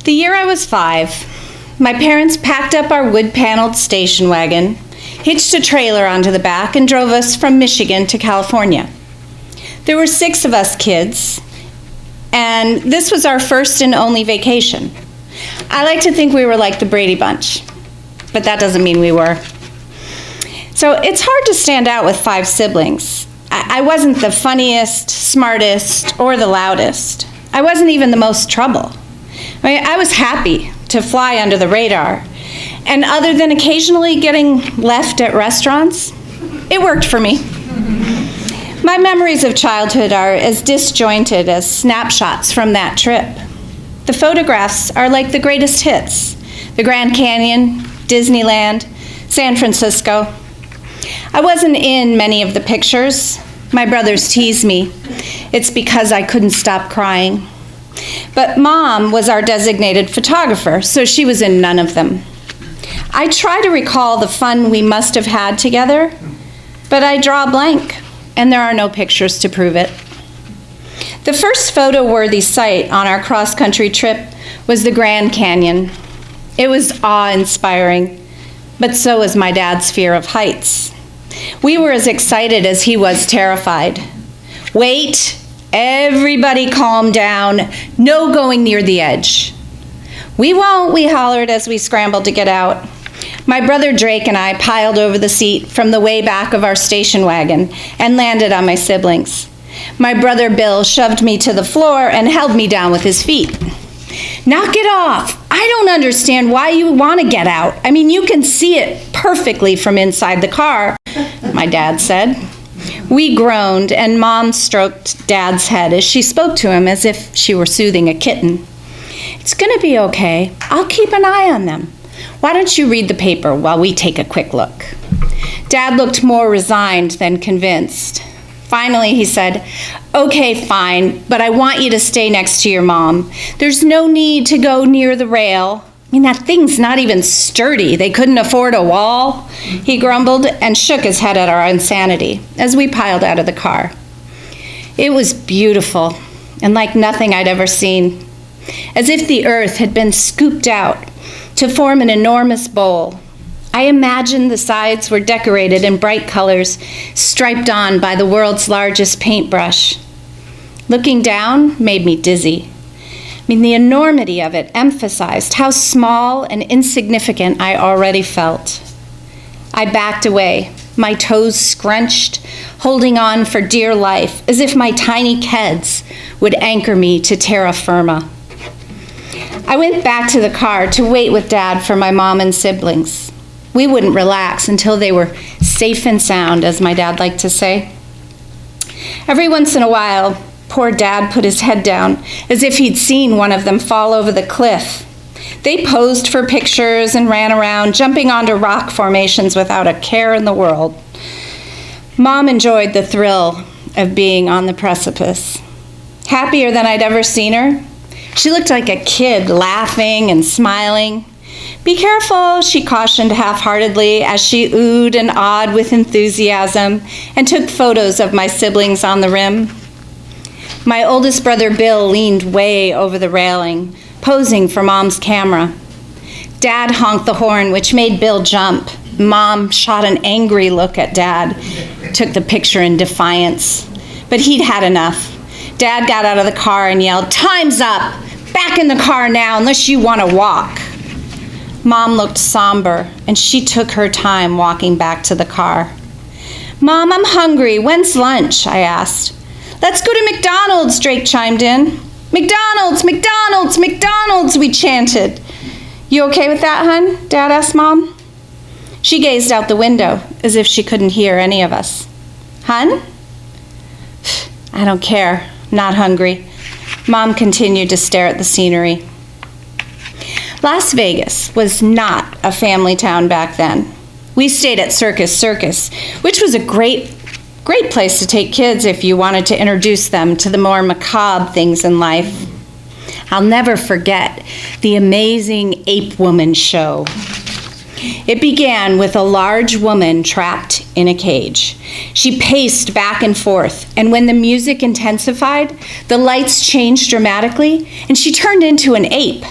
The year I was 5, my parents packed up our wood-paneled station wagon, hitched a trailer onto the back, and drove us from Michigan to California. There were 6 of us kids, and this was our first and only vacation. I like to think we were like the Brady Bunch, but that doesn't mean we were. So it's hard to stand out with 5 siblings. I wasn't the funniest, smartest, or the loudest. I wasn't even the most trouble. I was happy to fly under the radar. And other than occasionally getting left at restaurants, it worked for me. My memories of childhood are as disjointed as snapshots from that trip. The photographs are like the greatest hits: the Grand Canyon, Disneyland, San Francisco. I wasn't in many of the pictures. My brothers tease me. It's because I couldn't stop crying. But Mom was our designated photographer, so she was in none of them. I try to recall the fun we must have had together, but I draw a blank, and there are no pictures to prove it. The first photo-worthy sight on our cross-country trip was the Grand Canyon. It was awe-inspiring, but so was my dad's fear of heights. We were as excited as he was terrified. Wait, everybody calm down. No going near the edge. We won't, we hollered as we scrambled to get out. My brother Drake and I piled over the seat from the way back of our station wagon and landed on my siblings. My brother Bill shoved me to the floor and held me down with his feet. Knock it off. I don't understand why you want to get out. I mean, you can see it perfectly from inside the car, my dad said. We groaned, and Mom stroked Dad's head as she spoke to him as if she were soothing a kitten. It's going to be okay. I'll keep an eye on them. Why don't you read the paper while we take a quick look? Dad looked more resigned than convinced. Finally, he said, okay, fine, but I want you to stay next to your mom. There's no need to go near the rail. I mean, that thing's not even sturdy. They couldn't afford a wall, he grumbled and shook his head at our insanity as we piled out of the car. It was beautiful and like nothing I'd ever seen, as if the earth had been scooped out to form an enormous bowl. I imagined the sides were decorated in bright colors, striped on by the world's largest paintbrush. Looking down made me dizzy. I mean, the enormity of it emphasized how small and insignificant I already felt. I backed away, my toes scrunched, holding on for dear life, as if my tiny keds would anchor me to terra firma. I went back to the car to wait with Dad for my mom and siblings. We wouldn't relax until they were safe and sound, as my dad liked to say. Every once in a while, poor Dad put his head down, as if he'd seen one of them fall over the cliff. They posed for pictures and ran around, jumping onto rock formations without a care in the world. Mom enjoyed the thrill of being on the precipice. Happier than I'd ever seen her. She looked like a kid, laughing and smiling. Be careful, she cautioned half-heartedly as she oohed and awed with enthusiasm and took photos of my siblings on the rim. My oldest brother Bill leaned way over the railing, posing for Mom's camera. Dad honked the horn, which made Bill jump. Mom shot an angry look at Dad, took the picture in defiance. But he'd had enough. Dad got out of the car and yelled, "Time's up! Back in the car now, unless you want to walk." Mom looked somber, and she took her time walking back to the car. "Mom, I'm hungry. When's lunch?" I asked. "Let's go to McDonald's," Drake chimed in. "McDonald's, McDonald's, McDonald's," we chanted. "You okay with that, hun?" Dad asked Mom. She gazed out the window as if she couldn't hear any of us. "Hun?" "I don't care. Not hungry." Mom continued to stare at the scenery. Las Vegas was not a family town back then. We stayed at Circus Circus, which was a great place to take kids if you wanted to introduce them to the more macabre things in life. I'll never forget the amazing Ape Woman show. It began with a large woman trapped in a cage. She paced back and forth, and when the music intensified, the lights changed dramatically, and she turned into an ape.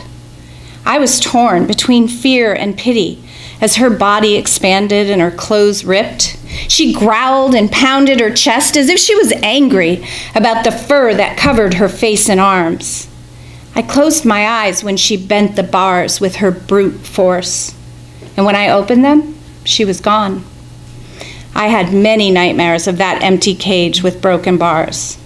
I was torn between fear and pity as her body expanded and her clothes ripped. She growled and pounded her chest as if she was angry about the fur that covered her face and arms. I closed my eyes when she bent the bars with her brute force. And when I opened them, she was gone. I had many nightmares of that empty cage with broken bars.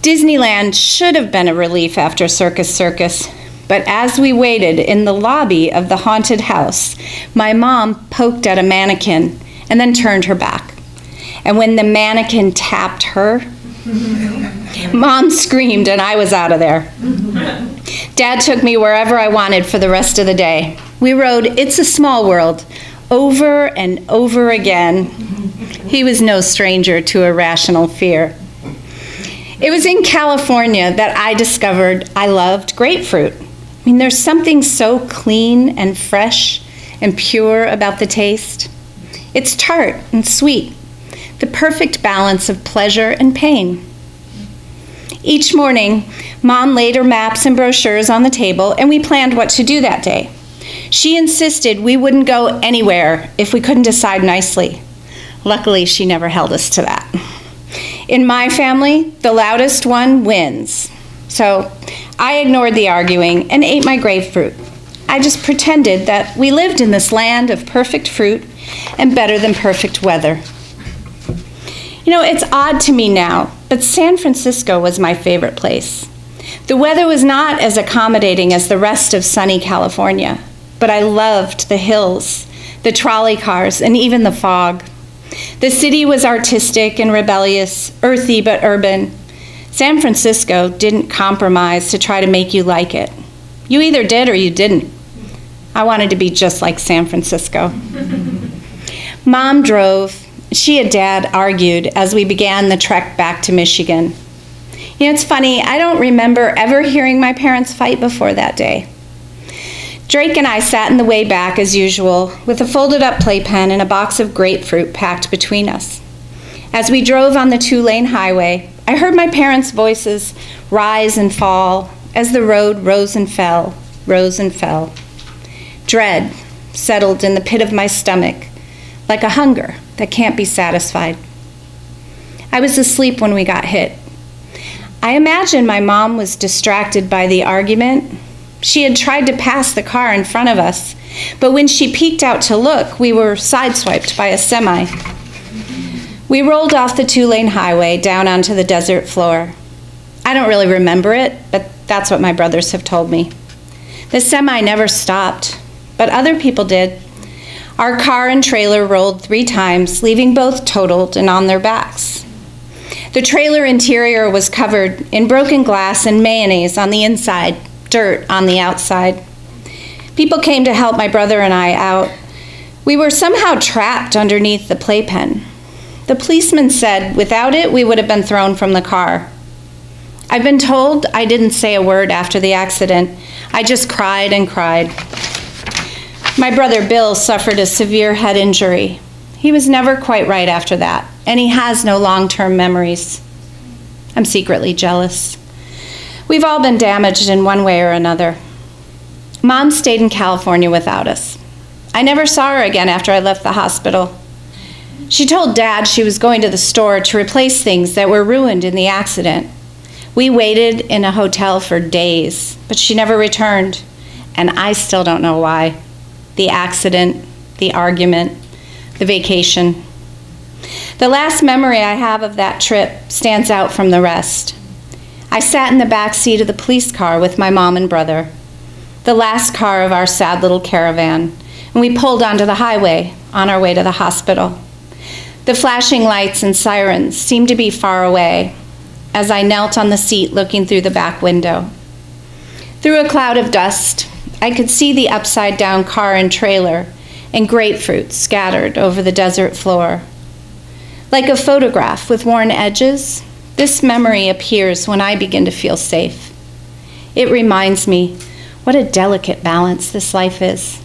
Disneyland should have been a relief after Circus Circus, but as we waited in the lobby of the haunted house, my mom poked at a mannequin and then turned her back. And when the mannequin tapped her, Mom screamed and I was out of there. Dad took me wherever I wanted for the rest of the day. We rode It's a Small World over and over again. He was no stranger to irrational fear. It was in California that I discovered I loved grapefruit. I mean, there's something so clean and fresh and pure about the taste. It's tart and sweet, the perfect balance of pleasure and pain. Each morning, Mom laid her maps and brochures on the table, and we planned what to do that day. She insisted we wouldn't go anywhere if we couldn't decide nicely. Luckily, she never held us to that. In my family, the loudest one wins. So I ignored the arguing and ate my grapefruit. I just pretended that we lived in this land of perfect fruit and better than perfect weather. You know, it's odd to me now, but San Francisco was my favorite place. The weather was not as accommodating as the rest of sunny California, but I loved the hills, the trolley cars, and even the fog. The city was artistic and rebellious, earthy but urban. San Francisco didn't compromise to try to make you like it. You either did or you didn't. I wanted to be just like San Francisco. Mom drove. She and Dad argued as we began the trek back to Michigan. You know, it's funny, I don't remember ever hearing my parents fight before that day. Drake and I sat in the way back as usual, with a folded up playpen and a box of grapefruit packed between us. As we drove on the 2-lane highway, I heard my parents' voices rise and fall as the road rose and fell, rose and fell. Dread settled in the pit of my stomach, like a hunger that can't be satisfied. I was asleep when we got hit. I imagine my mom was distracted by the argument. She had tried to pass the car in front of us, but when she peeked out to look, we were sideswiped by a semi. We rolled off the 2-lane highway down onto the desert floor. I don't really remember it, but that's what my brothers have told me. The semi never stopped, but other people did. Our car and trailer rolled 3 times, leaving both totaled and on their backs. The trailer interior was covered in broken glass and mayonnaise on the inside, dirt on the outside. People came to help my brother and I out. We were somehow trapped underneath the playpen. The policeman said without it, we would have been thrown from the car. I've been told I didn't say a word after the accident. I just cried and cried. My brother Bill suffered a severe head injury. He was never quite right after that, and he has no long-term memories. I'm secretly jealous. We've all been damaged in one way or another. Mom stayed in California without us. I never saw her again after I left the hospital. She told Dad she was going to the store to replace things that were ruined in the accident. We waited in a hotel for days, but she never returned, and I still don't know why. The accident, the argument, the vacation. The last memory I have of that trip stands out from the rest. I sat in the back seat of the police car with my mom and brother, the last car of our sad little caravan, and we pulled onto the highway on our way to the hospital. The flashing lights and sirens seemed to be far away as I knelt on the seat looking through the back window. Through a cloud of dust, I could see the upside-down car and trailer and grapefruit scattered over the desert floor. Like a photograph with worn edges, this memory appears when I begin to feel safe. It reminds me what a delicate balance this life is.